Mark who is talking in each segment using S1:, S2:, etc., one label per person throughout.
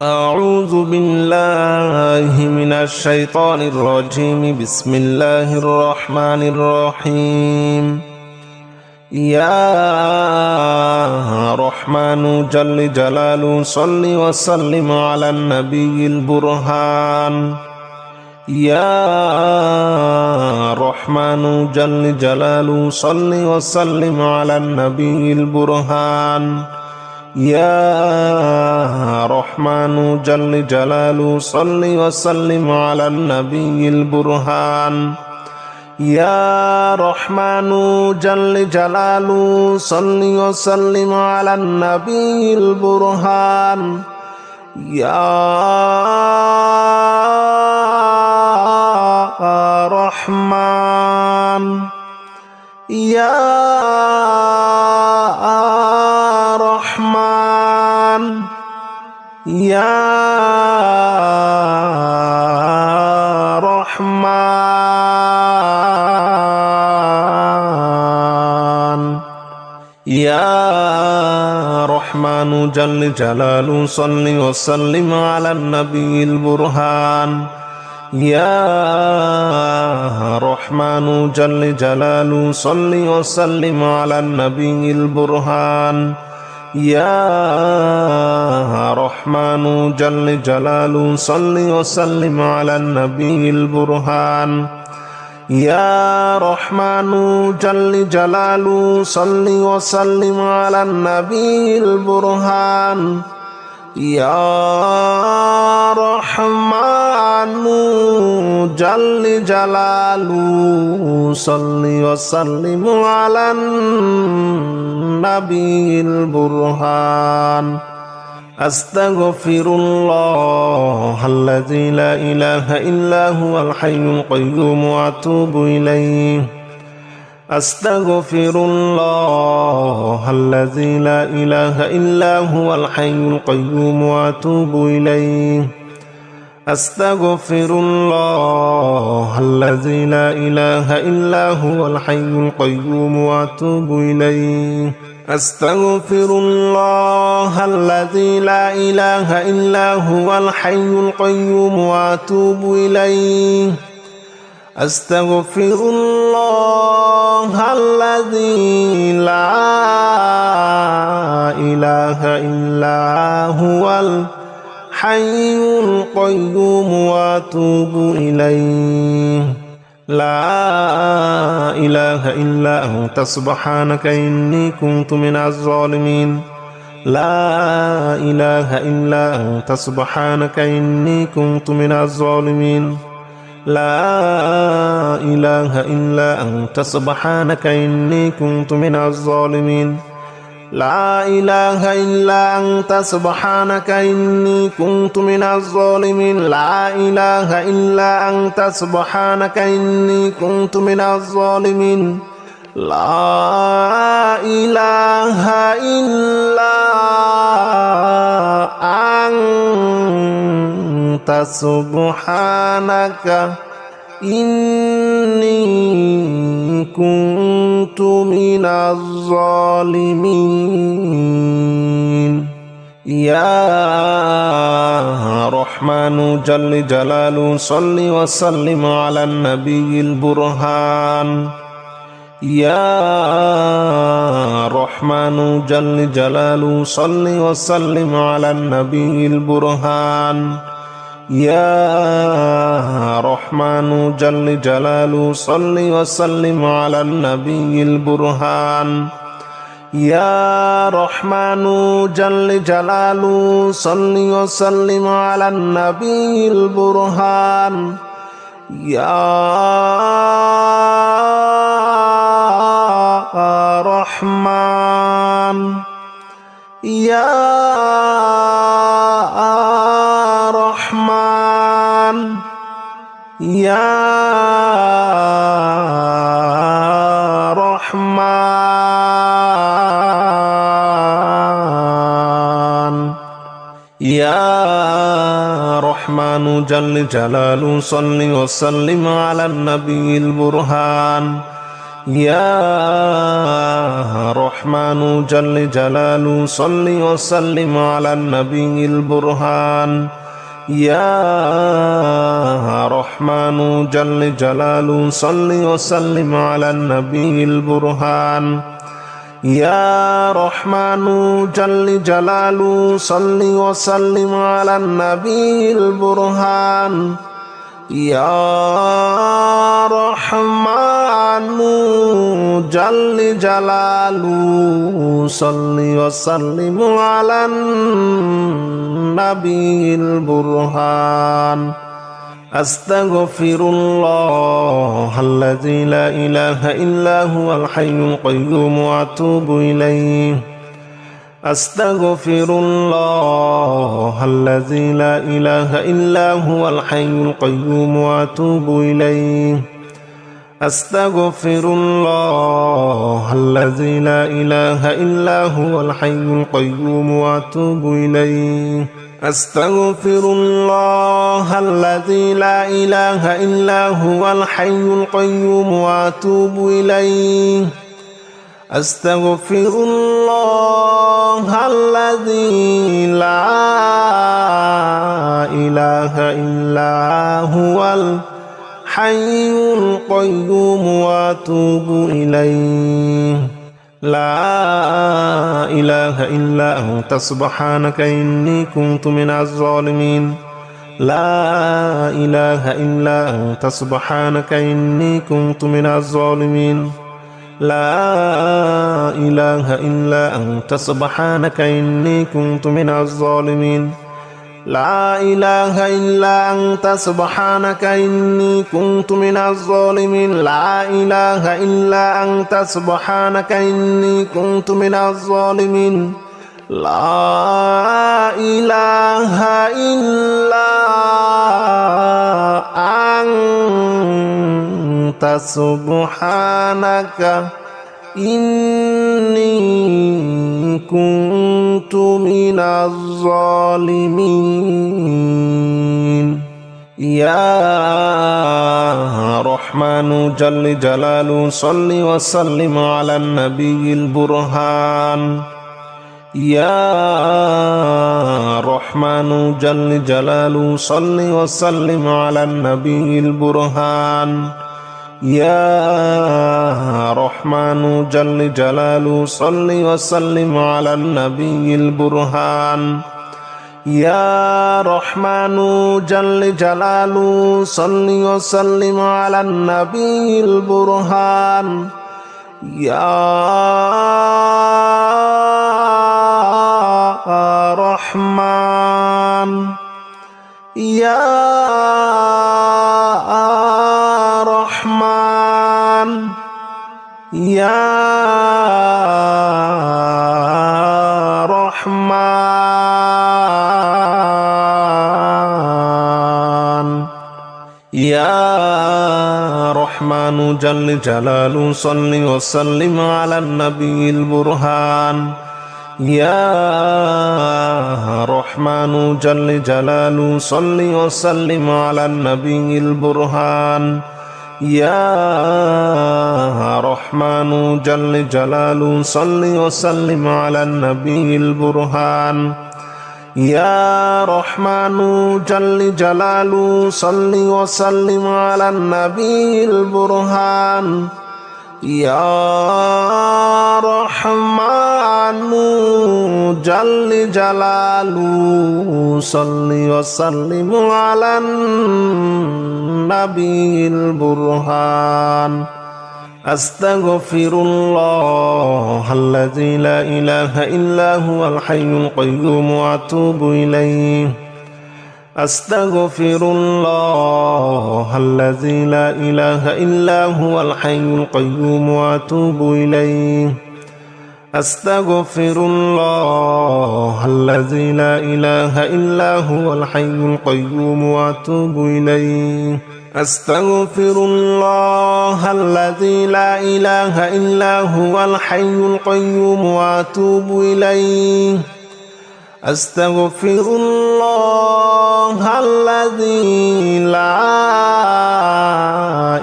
S1: أعوذ بالله من الشيطان الرجيم. بسم الله الرحمن الرحيم. يا رحمن جل جلاله صل وسلم على النبي البرهان. يا رحمن جل جلاله صل وسلم على النبي البرهان. يا رحمن جل جلاله صل وسلم على النبي البرهان. يا رحمن جل جلاله صل وسلم على النبي البرهان. يا رحمن يا رحمن يا رحمن يا رحمن جل جلاله صل وسلم على النبي البرهان. يا رحمن جل جلاله صل وسلم على النبي البرهان. يا رحمن جل جلاله صل وسلم على النبي البرهان. يا رحمن جل جلاله صل وسلم على النبي البرهان. يا رحمن جل جلاله صل وسلم على النبي البرهان. أستغفر الله الذي لا إله إلا هو الحي القيوم وأتوب إليه. أستغفر الله الذي لا إله إلا هو الحي القيوم وأتوب إليه. أستغفر الله الذي لا إله إلا هو الحي القيوم وأتوب إليه. أستغفر الله الذي لا إله إلا هو الحي القيوم وأتوب إليه. أستغفر الله الذي لا إله إلا هو الحي القيوم وأتوب إليه. لا إله إلا أنت سبحانك إني كنت من الظالمين. لا إله إلا أنت سبحانك إني كنت من الظالمين. لا إله إلا أنت سبحانك إني كنت من الظالمين. لا إله إلا أنت سبحانك إني كنت من الظالمين. لا إله إلا أنت سبحانك إني كنت من الظالمين. لا إله إلا أنت سبحانك إني كنت من الظالمين. يا رحمن جل جلاله صل وسلم على النبي البرهان. يا رحمن جل جلاله صل وسلم على النبي البرهان. يا رحمن جل جلاله صل وسلم على النبي البرهان. يا رحمن جل جلاله صل وسلم على النبي البرهان. يا رحمن يا رحمن يا رحمن يا رحمن جل جلاله صل وسلم على النبي البرهان. يا رحمن جل جلاله صل وسلم على النبي البرهان يا رحمن جل جلاله صل وسلم على النبي البرهان يا رحمن جل جلاله صل وسلم على النبي البرهان يا رحمن جل جلاله صل وسلم على النبي البرهان أستغفر الله الذي لا إله إلا هو الحي القيوم وأتوب إليه أستغفر الله الذي لا إله إلا هو الحي القيوم وأتوب إليه أستغفر الله الذي لا إله إلا هو الحي القيوم وأتوب إليه أستغفر الله الذي لا إله إلا هو الحي القيوم وأتوب إليه أستغفر الله الذي لا إله إلا هو الحي القيوم وأتوب إليه لا إله إلا أنت سبحانك إني كنت من الظالمين لا إله إلا أنت سبحانك إني كنت من الظالمين لا إله إلا أنت سبحانك إني كنت من الظالمين لا إله إلا أنت سبحانك إني كنت من الظالمين لا إله إلا أنت سبحانك إني كنت من الظالمين لا إله إلا أنت سبحانك إني كنت من الظالمين يا رحمن جل جلاله صل وسلم على النبي البرهان يا رحمن جل جلاله صل وسلم على النبي البرهان يا رحمن جل جلاله صل وسلم على النبي البرهان يا رحمن جل جلاله صل وسلم على النبي البرهان يا رحمن يا رحمن يا رحمن يا رحمن جل جلاله صل وسلم على النبي البرهان يا رحمن جل جلاله صل وسلم على النبي البرهان يا رحمن جل جلاله صل وسلم على النبي البرهان يا رحمن جل جلاله صل وسلم على النبي البرهان يا رحمن جل جلاله صل وسلم على النبي البرهان أستغفر الله الذي لا إله إلا هو الحي القيوم وأتوب إليه أستغفر الله الذي لا إله إلا هو الحي القيوم وأتوب إليه أستغفر الله الذي لا إله إلا هو الحي القيوم وأتوب إليه أستغفر الله الذي لا إله إلا هو الحي القيوم وأتوب إليه أستغفر الله الذي لا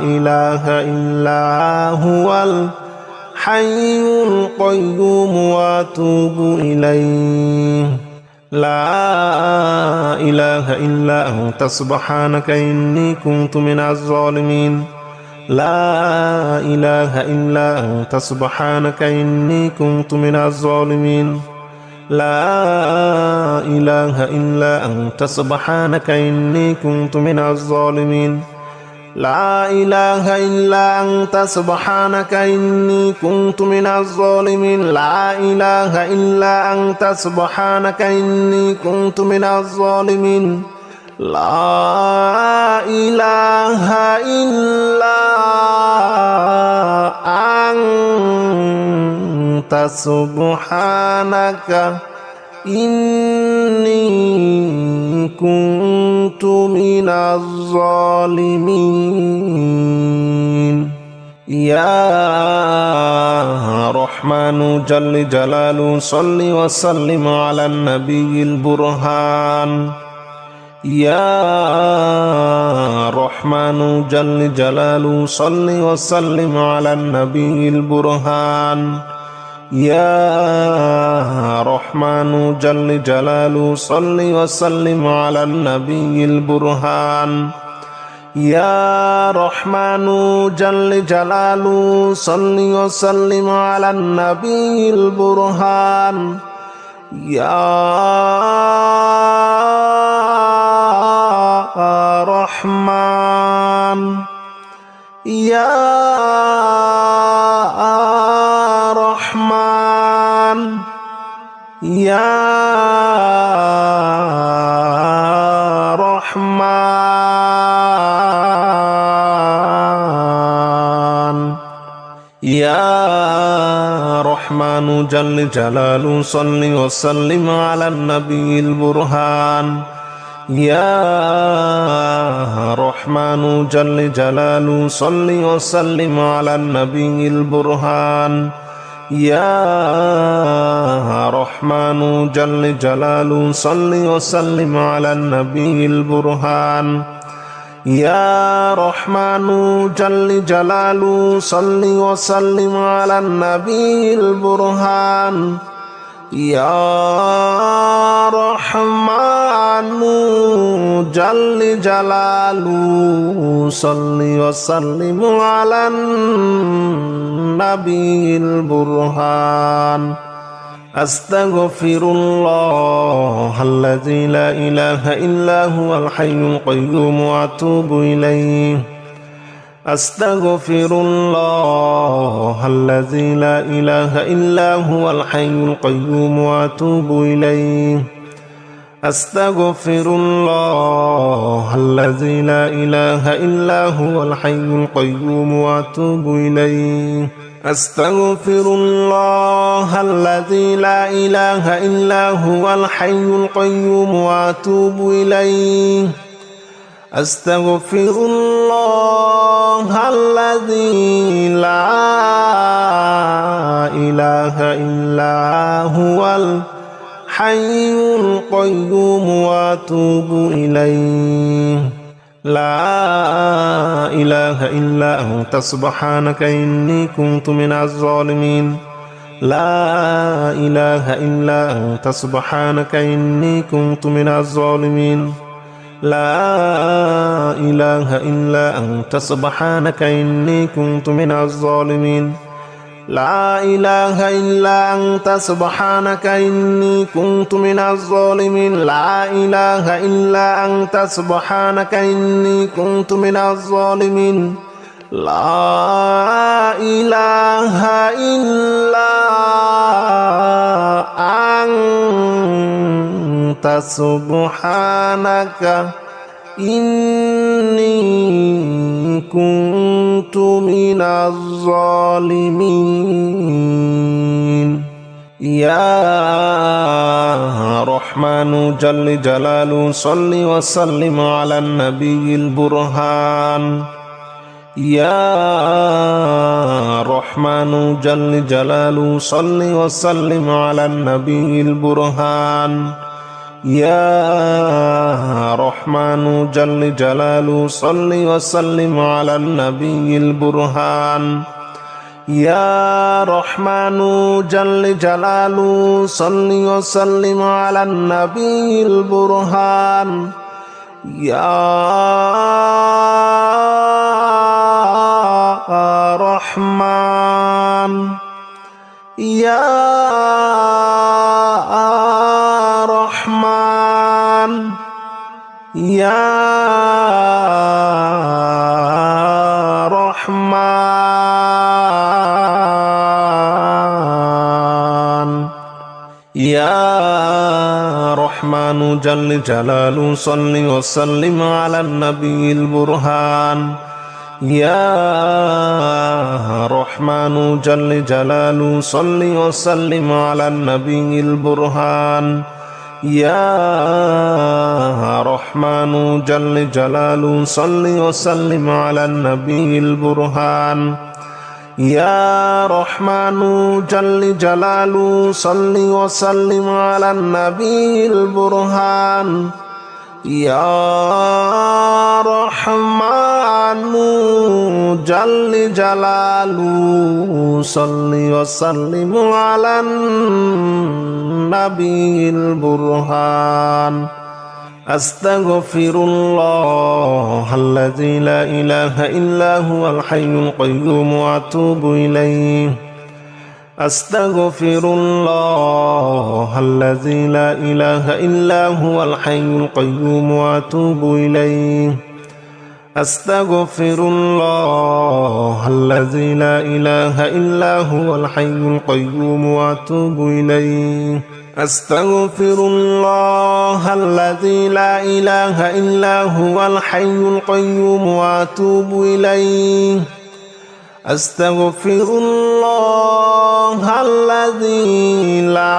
S1: إله إلا هو الحي القيوم وأتوب إليه لا إله إلا أنت سبحانك إني كنت من الظالمين لا إله إلا أنت سبحانك إني كنت من الظالمين لا إله إلا أنت سبحانك إني كنت من الظالمين لا إله إلا أنت سبحانك إني كنت من الظالمين لا إله إلا أنت سبحانك إني كنت من الظالمين لا إله إلا أنت سبحانك إني كنت من الظالمين يا رحمن جل جلاله صل وسلم على النبي البرهان يا رحمن جل جلاله صل وسلم على النبي البرهان يا رحمن جل جلاله صل وسلم على النبي البرهان يا رحمن جل جلاله صل وسلم على النبي البرهان يا رحمن يا رحمن يا رحمن يا رحمن جل جلاله صل وسلم على النبي البرهان يا رحمن جل جلاله صل وسلم على النبي البرهان يا رحمن جل جلاله صل وسلم على النبي البرهان يا رحمن جل جلاله صل وسلم على النبي البرهان يا رحمن جل جلاله صل وسلم على النبي البرهان أستغفر الله الذي لا إله إلا هو الحي القيوم وأتوب إليه أستغفر الله الذي لا إله إلا هو الحي القيوم وأتوب إليه أستغفر الله الذي لا إله إلا هو الحي القيوم وأتوب إليه أستغفر الله الذي لا إله إلا هو الحي القيوم وأتوب إليه أستغفر الله الذي لا إله إلا هو الحي القيوم وأتوب إليه لا إله إلا أنت سبحانك إني كنت من الظالمين لا إله إلا أنت سبحانك إني كنت من الظالمين لا إله إلا أنت سبحانك إني كنت من الظالمين لا إله إلا أنت سبحانك إني كنت من الظالمين لا إله إلا أنت سبحانك إني كنت من الظالمين لا إله إلا أنت سبحانك إني كنت من الظالمين يا رحمن جل جلاله صل وسلم على النبي البرهان يا رحمن جل جلاله صل وسلم على النبي البرهان يا رحمن الرحمن جل جلاله صل وسلم على النبي البرهان يا رحمن جل جلاله صل وسلم على النبي البرهان يا رحمن يا رحمن يا رحمن يا رحمن جل جلاله صل وسلم على النبي البرهان يا رحمن جل جلاله صل وسلم على النبي البرهان يا رحمن جل جلاله صل وسلم على النبي البرهان يا رحمن جل جلاله صل وسلم على النبي البرهان يا رحمن جل جلاله صل وسلم على النبي البرهان أستغفر الله الذي لا إله إلا هو الحي القيوم وأتوب إليه أستغفر الله الذي لا إله إلا هو الحي القيوم وأتوب إليه أستغفر الله الذي لا إله إلا هو الحي القيوم وأتوب إليه أستغفر الله الذي لا إله إلا هو الحي القيوم وأتوب إليه أستغفر الله الذي لا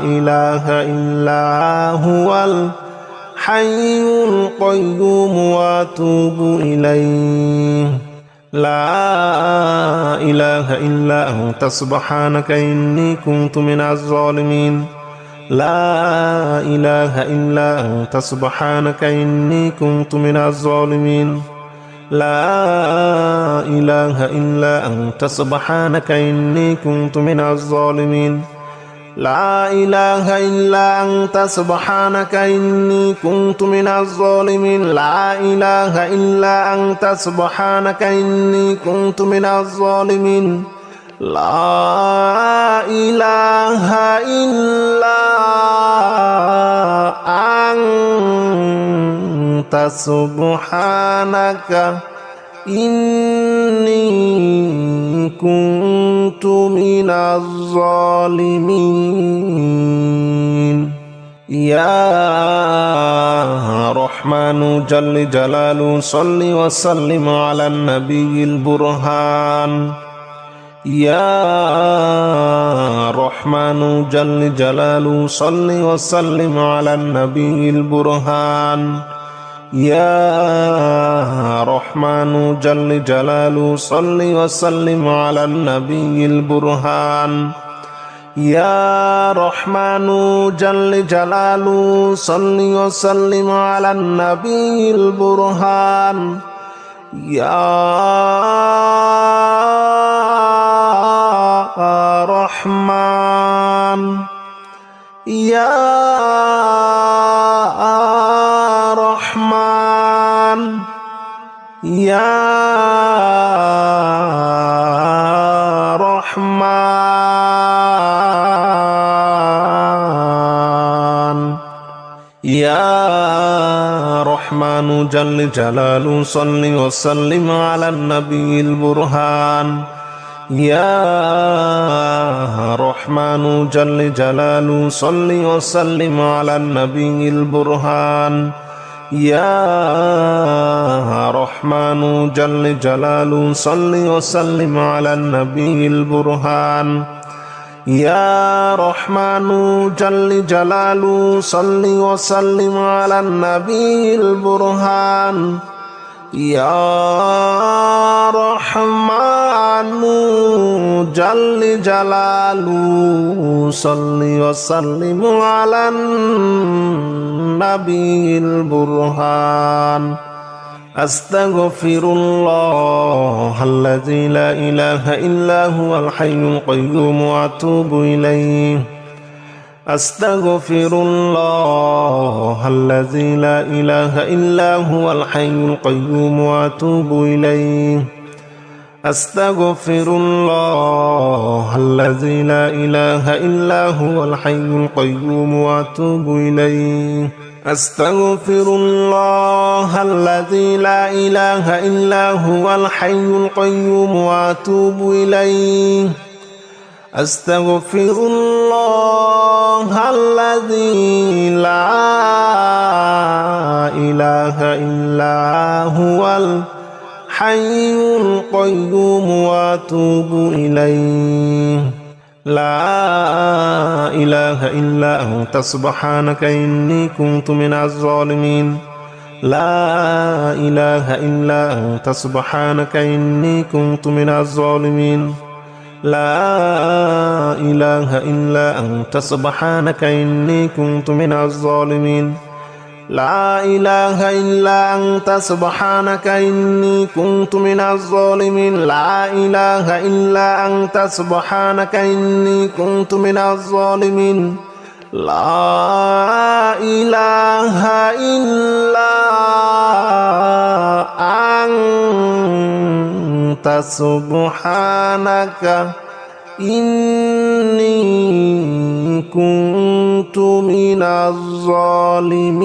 S1: إله إلا هو الحي القيوم وأتوب إليه لا إله إلا أنت سبحانك إني كنت من الظالمين لا إله إلا أنت سبحانك إني كنت من الظالمين لا إله إلا أنت سبحانك إني كنت من الظالمين لا إله إلا أنت سبحانك إني كنت من الظالمين لا إله إلا أنت سبحانك إني كنت من الظالمين لا إله إلا أنت سبحانك إني كنت من الظالمين يا رحمن جل جلاله صل وسلم على النبي البرهان يا رحمن جل جلاله صل وسلم على النبي البرهان يا رحمن جل جلاله صل وسلم على النبي البرهان يا رحمن جل جلاله صل وسلم على النبي البرهان يا رحمن يا رحمن يا رحمن يا رحمن جل جلاله صل وسلم على النبي البرهان يا رحمن جل جلاله صل وسلم على النبي البرهان يا رحمن جل جلاله صل وسلم على النبي البرهان يا رحمن جل جلاله صل وسلم على النبي البرهان يا رحمن جل جلاله صل وسلم على النبي البرهان أستغفر الله الذي لا إله إلا هو الحي القيوم وأتوب إليه أستغفر الله الذي لا إله إلا هو الحي القيوم وأتوب إليه أستغفر الله الذي لا إله إلا هو الحي القيوم وأتوب إليه أستغفر الله الذي لا إله إلا هو الحي القيوم وأتوب إليه أستغفر الله الذي لا إله إلا هو الحي القيوم وأتوب إليه لا إله إلا أنت سبحانك إني كنت من الظالمين لا إله إلا أنت سبحانك إني كنت من الظالمين لا إله إلا أنت سبحانك إني كنت من الظالمين لا إله إلا أنت سبحانك إني كنت من الظالمين لا إله إلا أنت سبحانك إني كنت من الظالمين لا إله إلا أنت سبحانك إني كنت من الظالمين.